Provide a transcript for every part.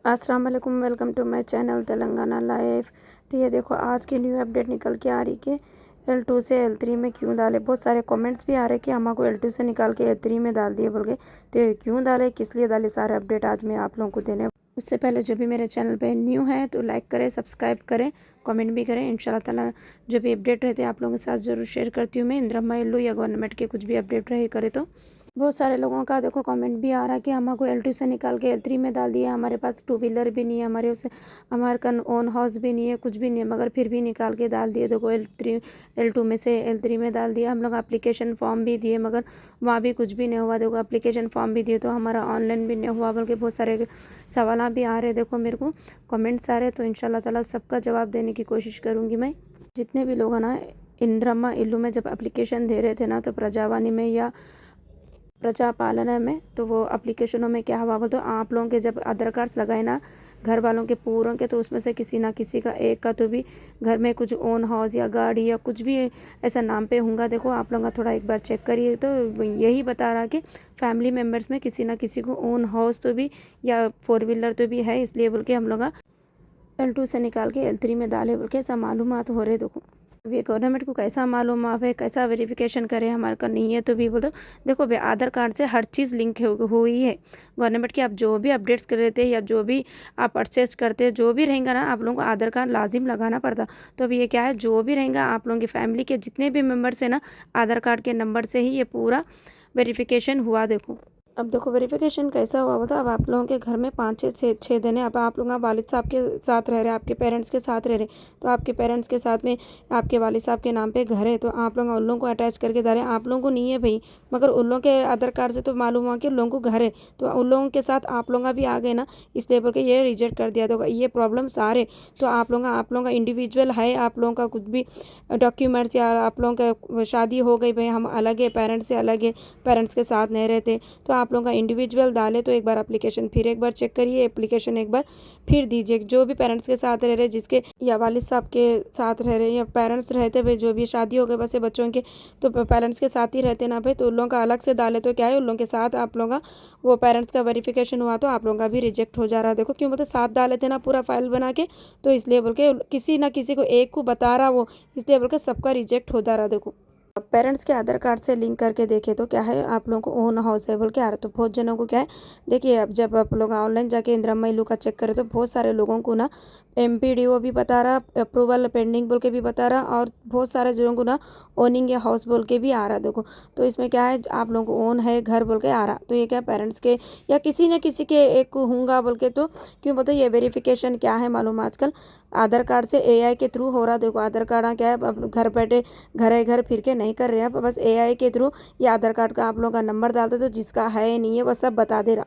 अस्सलाम वालेकुम, welcome to my channel Telangana live. तो ये देखो आज की न्यू अपडेट निकल के आ रही कि L2 से L3 में क्यों डाले। बहुत सारे कमेंट्स भी आ रहे कि हमको L2 से निकाल के L3 में डाल दिए बोल के। तो ये क्यों डाले, किस लिए डाले, सारे अपडेट आज मैं आप लोगों को देने। उससे पहले जो भी मेरे चैनल पे न्यू है तो लाइक करें, सब्सक्राइब करें, कमेंट भी करें। इंशाल्लाह ताला जो भी अपडेट रहते हैं आप लोगों के साथ ज़रूर शेयर करती हूँ मैं। इंदिरा इल्लू या गवर्नमेंट के कुछ भी अपडेट रहे करे तो बहुत सारे लोगों का देखो कमेंट भी आ रहा है कि हमको L2 से निकाल के L3 में डाल दिया। हमारे पास टू व्हीलर भी नहीं है, हमारे का ओन हाउस भी नहीं है, कुछ भी नहीं है, मगर फिर भी निकाल के डाल दिए। देखो L2 में से L3 में डाल दिया। हम लोग एप्लीकेशन फॉर्म भी दिए मगर वहाँ भी कुछ भी नहीं हुआ। देखो एप्लीकेशन फॉर्म भी दिए तो हमारा ऑनलाइन भी नहीं हुआ बोल के बहुत सारे सवाल भी आ रहे। देखो मेरे को कमेंट्स आ रहे तो इंशाल्लाह ताला सबका जवाब देने की कोशिश करूँगी मैं। जितने भी लोग हैं ना इंदिरा इल्लू में जब एप्लीकेशन दे रहे थे ना तो प्रजावाणी में या प्रजा पालना में, तो वो एप्लीकेशनों में क्या हुआ बोल तो आप लोगों के जब आधार कार्ड्स लगाए ना घर वालों के पूरों के, तो उसमें से किसी ना किसी का एक का तो भी घर में कुछ ओन हाउस या गाड़ी या कुछ भी ऐसा नाम पे होगा। देखो आप लोग थोड़ा एक बार चेक करिए तो यही बता रहा कि फैमिली मेम्बर्स में किसी ना किसी को ओन हाउस तो भी या फोर व्हीलर तो भी है, इसलिए बोल के हम लोग L2 से निकाल के L3 में डाले बोल के ऐसा मालूमात हो रहे। देखो अब ये गवर्नमेंट को कैसा मालूम आप है, कैसा वेरिफिकेशन करे हमारे का नहीं है तो भी बोलो। देखो भाई आधार कार्ड से हर चीज़ लिंक हुई है गवर्नमेंट की। आप जो भी अपडेट्स कर रहे थे या जो भी आप परचेज करते हैं जो भी रहेगा ना आप लोगों को आधार कार्ड लाजिम लगाना पड़ता। तो अब ये क्या है, जो भी रहेगा आप लोगों की फैमिली के जितने भी मेम्बर्स हैं ना आधार कार्ड के नंबर से ही ये पूरा वेरिफिकेशन हुआ। देखो अब देखो वेरिफिकेशन कैसा हुआ बता। अब आप लोगों के घर में 5 6 दिन है। अब आप लोग वालिद साहब के साथ रह रहे, आपके पेरेंट्स के साथ रह रहे, तो आपके पेरेंट्स के साथ में आपके वालिद साहब के नाम पे घर है तो आप लोग उन लोगों को अटैच करके डालें। आप लोगों को नहीं है भाई, मगर उन लोगों के आधार कार्ड से तो मालूम हुआ कि उन लोगों को घर है, तो उन लोगों के साथ आप लोग भी आ गए ना, इसलिए बोल के ये रिजेक्ट कर दिया। तो ये प्रॉब्लम सारे तो आप लोगों का इंडिविजुअल है, आप लोगों का कुछ भी डॉक्यूमेंट्स या आप लोगों का शादी हो गई भाई हम अलग है, पेरेंट्स से अलग है, पेरेंट्स के साथ नहीं रहते, तो आप लोगों का इंडिविजुअल डाले तो एक बार एप्लीकेशन फिर एक बार चेक करिए, एप्लीकेशन एक बार फिर दीजिए। जो भी पेरेंट्स के साथ रह रहे जिसके या वालिद साहब के साथ रह रहे या पेरेंट्स रहते भाई जो भी शादी हो गए बस बच्चों के, तो पेरेंट्स के साथ ही रहते ना भाई, तो उन लोगों का अलग से डाले तो क्या है उन लोगों के साथ आप लोगों का वो पेरेंट्स का वेरिफिकेशन हुआ तो आप लोगों का भी रिजेक्ट हो जा रहा है। देखो क्यों मतलब साथ डाले थे ना पूरा फाइल बना के, तो इसलिए बोल के किसी ना किसी को एक को बता रहा वो, इसलिए बोल के सबका रिजेक्ट हो जा रहा। देखो अब पेरेंट्स के आधार कार्ड से लिंक करके देखे तो क्या है आप लोगों को ओन हाउस है बोल के आ रहा। तो बहुत जनों को क्या है, देखिए अब जब आप लोग ऑनलाइन जाके इंदिरा इल्लू का चेक करें तो बहुत सारे लोगों को ना MPDO भी बता रहा, अप्रूवल पेंडिंग बोल के भी बता रहा, और बहुत सारे लोगों को ना ओनिंग या हाउस बोल के भी आ रहा। देखो तो इसमें क्या है आप लोगों को ओन है घर बोल के आ रहा, तो ये क्या पेरेंट्स के या किसी न किसी के एक को होंगे बोल के। तो क्यों बोलते ये वेरिफिकेशन क्या है मालूम आजकल आधार कार्ड से AI के थ्रू हो रहा। देखो आधार कार्ड क्या है अब घर बैठे घर फिर के नहीं कर रहे हैं, बस AI के थ्रू ये आधार कार्ड का आप लोगों का नंबर डालते तो जिसका है नहीं है वह सब बता दे रहा।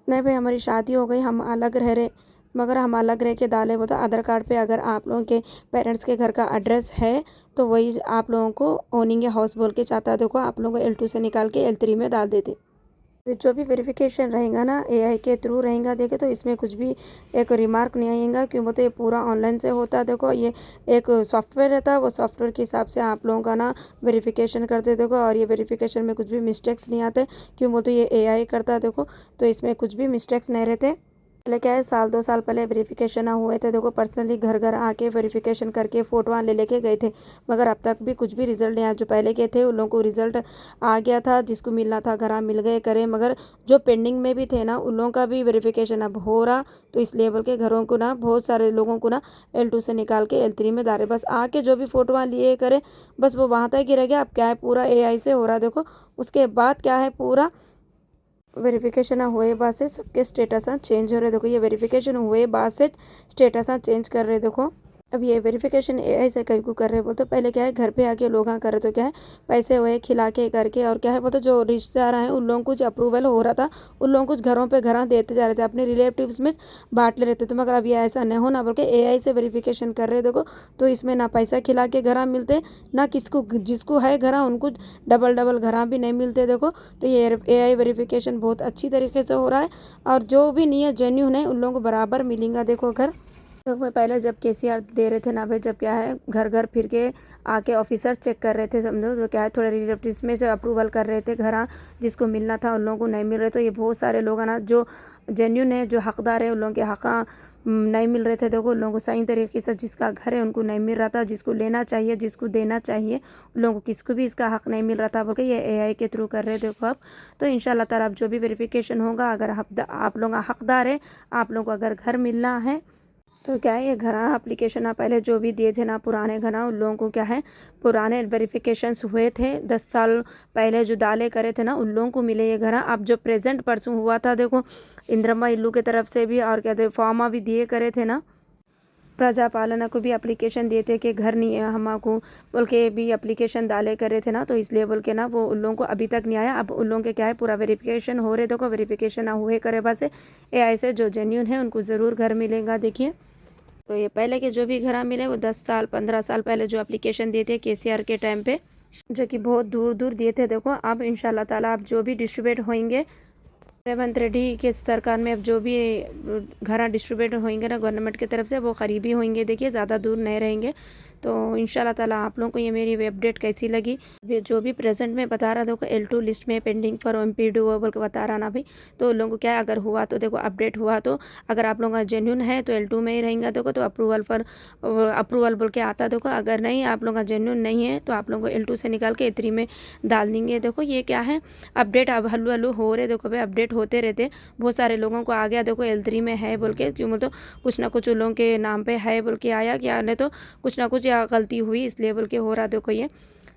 नहीं भाई हमारी शादी हो गई हम अलग रह रहे, मगर हम अलग रह के डाले वो तो आधार कार्ड पे अगर आप लोगों के पेरेंट्स के घर का एड्रेस है तो वही आप लोगों को ओनिंग या हाउस बोल के चाहता है। देखो आप लोगों को L2 से निकाल के L3 में डाल देते। जो भी वेरिफिकेशन रहेगा ना AI के थ्रू रहेगा देखे तो इसमें कुछ भी एक रिमार्क नहीं आएगा। क्यों बोलते ये पूरा ऑनलाइन से होता है। देखो ये एक सॉफ्टवेयर रहता है, वो सॉफ्टवेयर के हिसाब से आप लोगों का ना वेरिफिकेशन करते देखो, और ये वेरिफिकेशन में कुछ भी मिस्टेक्स नहीं आते। क्यों बोलते ये AI करता है देखो, तो इसमें कुछ भी मिस्टेक्स नहीं रहते। पहले क्या है साल 2 साल पहले वेरिफिकेशन हुए थे, देखो पर्सनली घर घर आके वेरिफिकेशन करके फ़ोटोआँ ले लेके गए थे, मगर अब तक भी कुछ भी रिजल्ट नहीं आया। जो पहले के थे उन लोगों को रिजल्ट आ गया था, जिसको मिलना था घर मिल गए करे, मगर जो पेंडिंग में भी थे ना उन लोगों का भी वेरिफिकेशन अब हो रहा। तो इस लेवल के घरों को ना बहुत सारे लोगों को ना L2 से निकाल के L3 में डाले, बस आके जो भी फ़ोटोआँ लिए करे बस वो वहाँ तक ही रह गया। अब क्या है पूरा AI से हो रहा देखो। उसके बाद क्या है पूरा वेरिफिकेशन हुए बाद से सबके स्टेटस चेंज हो रहे। देखो ये वेरिफिकेशन हुए बाद से स्टेटस चेंज कर रहे। देखो अब ये वेरिफिकेशन AI से कई को कर रहे बोलते, पहले क्या है घर पे आके लोग कर रहे तो क्या है पैसे हुए खिला के करके, और क्या है बोलते जो रिश्तेदार हैं उन लोगों को कुछ अप्रूवल हो रहा था, उन लोगों को कुछ घरों पे घर देते जा रहे थे, अपने रिलेटिव्स में बांट ले रहे थे। तो मगर अब ये ऐसा नहीं होना बोल के AI से वेरिफिकेशन कर रहे। देखो तो इसमें ना पैसा खिला के घर मिलते, ना किसको जिसको है घर उनको डबल डबल घर भी नहीं मिलते। देखो तो ये AI वेरिफिकेशन बहुत अच्छी तरीके से हो रहा है, और जो भी नहीं है जेन्यून है उन लोगों को बराबर मिलेगा। देखो घर तो वो पहले जब केसीआर दे रहे थे ना भाई, जब क्या है घर घर फिर के आके ऑफिसर चेक कर रहे थे, समझो जो क्या है थोड़े रिलेटिव्स में से अप्रूवल कर रहे थे, घर जिसको मिलना था उन लोगों को नहीं मिल रहे। तो ये बहुत सारे लोग हैं ना जो जेन्यून है, जो हकदार है, उन लोगों के हक नहीं मिल रहे थे। देखो उन लोगों को सही तरीके से जिसका घर है उनको नहीं मिल रहा था, जिसको लेना चाहिए, जिसको देना चाहिए, उन लोगों को किसको भी इसका हक नहीं मिल रहा था बोल के ये एआई के थ्रू कर रहे थे। देखो अब तो इंशाल्लाह ताला अब जो भी वेरिफिकेशन होगा, अगर आप लोग हकदार है, आप लोगों को अगर घर मिलना है तो क्या है ये घरा एप्लीकेशन आप पहले जो भी दिए थे ना पुराने घरा, उन लोगों को क्या है पुराने वेरिफिकेशंस हुए थे 10 साल पहले जो दाले करे थे ना, उन लोगों को मिले ये घरा। अब जो प्रेजेंट परसों हुआ था देखो इंदिरम्मा इल्लू की तरफ से भी, और क्या थे फॉर्मा भी दिए करे थे ना, प्रजा पालना को भी एप्लीकेशन दिए थे कि घर नहीं है हमको बोल के भी एप्लीकेशन डाले करे थे ना, तो इसलिए बोल के ना वो उन लोगों को अभी तक नहीं आया। अब उन लोगों के क्या है पूरा वेरिफिकेशन हो रहे, देखो वेरिफिकेशन ना हुए करे बस एआई से जो जेन्यून है उनको ज़रूर घर मिलेगा। देखिए तो ये पहले के जो भी घर मिले वो 10 साल 15 साल पहले जो एप्लीकेशन दिए थे केसीआर के टाइम पे, जो कि बहुत दूर दूर दिए थे। देखो अब इंशाल्लाह ताला अब जो भी डिस्ट्रीब्यूट होंगे रेवंत रेड्डी के सरकार में, अब जो भी घर डिस्ट्रीब्यूट होंगे ना गवर्नमेंट की तरफ से, वो करीबी होंगे, देखिए ज़्यादा दूर नहीं रहेंगे। तो इंशाल्लाह ताला आप लोगों को ये मेरी अपडेट कैसी लगी, जो भी प्रेजेंट में बता रहा देखो L2 लिस्ट में पेंडिंग फॉर MPD बोल के बता रहा ना भाई, तो उन लोगों को क्या है अगर हुआ तो देखो अपडेट हुआ तो अगर आप लोगों का जेन्यून है तो L2 में ही रहेंगे देखो, तो अप्रूवल बोल के आता देखो। अगर नहीं आप लोगों का जेन्यून नहीं है तो आप लोगों को L2 से निकाल के A3 में डाल देंगे। देखो ये क्या है अपडेट अब हल्लू हल्लू हो रहे, देखो भाई अपडेट होते रहते। बहुत सारे लोगों को आ गया देखो L3 में है बोल के, क्यों बोल तो कुछ ना कुछ उन लोगों के नाम पे है बोल के आया, क्या नहीं तो कुछ ना कुछ या गलती हुई इसलिए बोल के हो रहा देखो ये।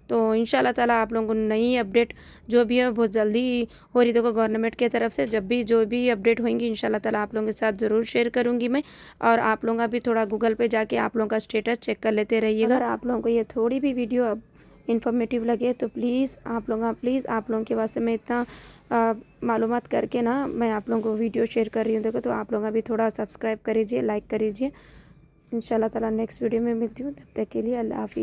तो इंशाल्लाह ताला आप लोगों को नई अपडेट जो भी है बहुत जल्दी हो रही देखो गवर्नमेंट की तरफ से। जब भी जो भी अपडेट होंगी इंशाल्लाह ताला आप लोगों के साथ ज़रूर शेयर करूँगी मैं। और आप लोगों का भी थोड़ा गूगल पे जाके आप लोगों का स्टेटस चेक कर लेते रहिएगा। अगर आप लोगों को ये थोड़ी भी वीडियो अब इन्फॉर्मेटिव लगे तो प्लीज़ आप लोगों के वास्ते मैं इतना मालूमात करके ना मैं आप लोगों को वीडियो शेयर कर रही हूँ। देखो तो आप लोग भी थोड़ा सब्सक्राइब करीजिए, लाइक करीजिए। इंशाल्लाह ताला नेक्स्ट वीडियो में मिलती हूँ, तब तक के लिए अल्लाह हाफिज़।